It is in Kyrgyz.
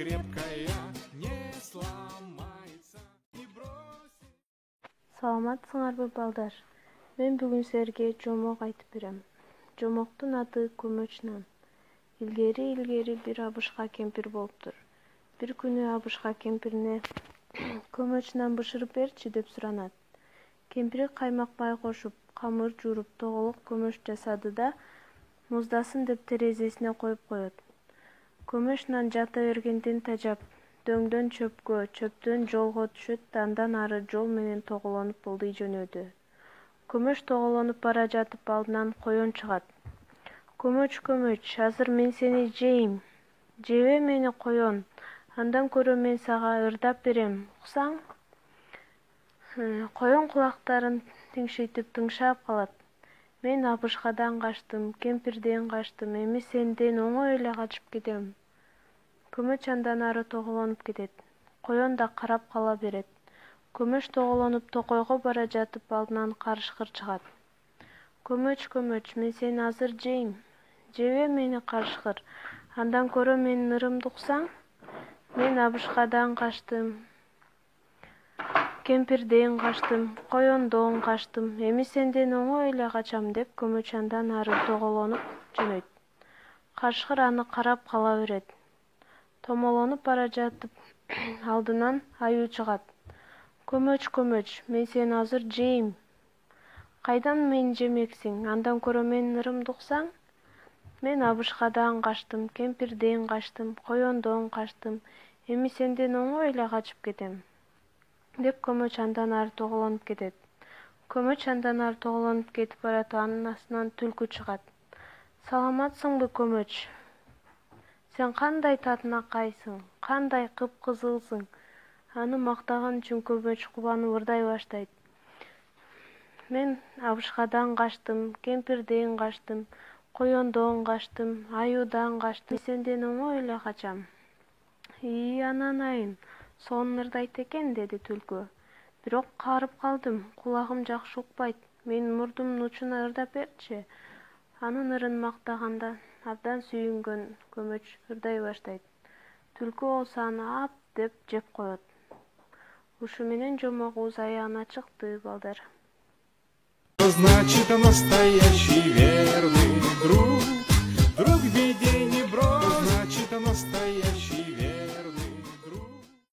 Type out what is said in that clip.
крепкая, не сломается и бросит. Саламатсыңарбы балдар? Мен бүгүн силерге жомок айтып берем. Жомоктун аты Көмөчнан. Илгери бир абышка кемпир болуптур. Бир күнү абышка кемпирине көмөчнан бышырып берчи деп суранат. Кемпири каймак май кошуп, камыр жууруп, тоголок көмөч жасады да муздасын деп терезесине коюп коет. Көмөч нан жата бергенден тажап, дөңдөн чөпкө, чөптөн жолго түшөт да андан ары жол менен тоголонуп ылдый жөнөдү. Көмөч тоголонуп бара жатып алдынан коен чыгат. Көмөч, азыр мен сени жейм. Жебе мени коен. Андан көрө мен сага ырдап берем. Уксаң? Коен кулактарын тиңшейтип тыңшап калат. Мен абышкадан качтым, кемпирден качтым, эми сенден оңой эле качып кетем. Көмөч андан ары тоголонуп кетет. Коен да карап кала берет. Көмөч тоголонуп токойго бара жатып алдынан карышкыр чыгат. Көмөч, мен сени азыр жейм. Жебе мени карышкыр. Андан көрө менин ырымды уксаң? Мен абышкадан качтым, кемпирден качтым, коендон качтым. Эми сенден оңой эле качам деп көмөч андан ары тоголонуп жөнөйт. Карышкыр аны карап кала берет. Томолонуп бара жатып алдынан аюу чыгат. Көмөч, мен сени азыр жейм. Кайдан мени жемексиң? Андан көрө менин ырымды уксаң? Мен абышкадан качтым, кемпирден качтым, коендон качтым. Эми сенден оңой эле качып кетем. Деп көмөч андан ары тоголонуп кетет. Көмөч андан ары тоголонуп кетип баратып анын астынан түлкү чыгат. Саламатсыңбы, Көмөч? Сен кандай татынакайсың, кандай кыпкызылсың? Аны мактаган үчүн Көмөч кубанып ырдай баштайт. Мен абышкадан качтым, кемпирден качтым, коендон качтым, аюудан качтым. Сенден оңой эле качам. Ананайын, сонун ырдайт экен, деди түлкү. Бирок каарып калдым, кулагым жакшы укпайт. Менин мурдумдун учуна ырдап берчи. Анын ырын мактаганда абдан сүйүнгөн Көмөч ырдай баштайт. Түлкү болсо аны ап деп жеп коет. Ушу менен жомогубуз аягына чыкты, балдар. Значит, настоящий верный друг.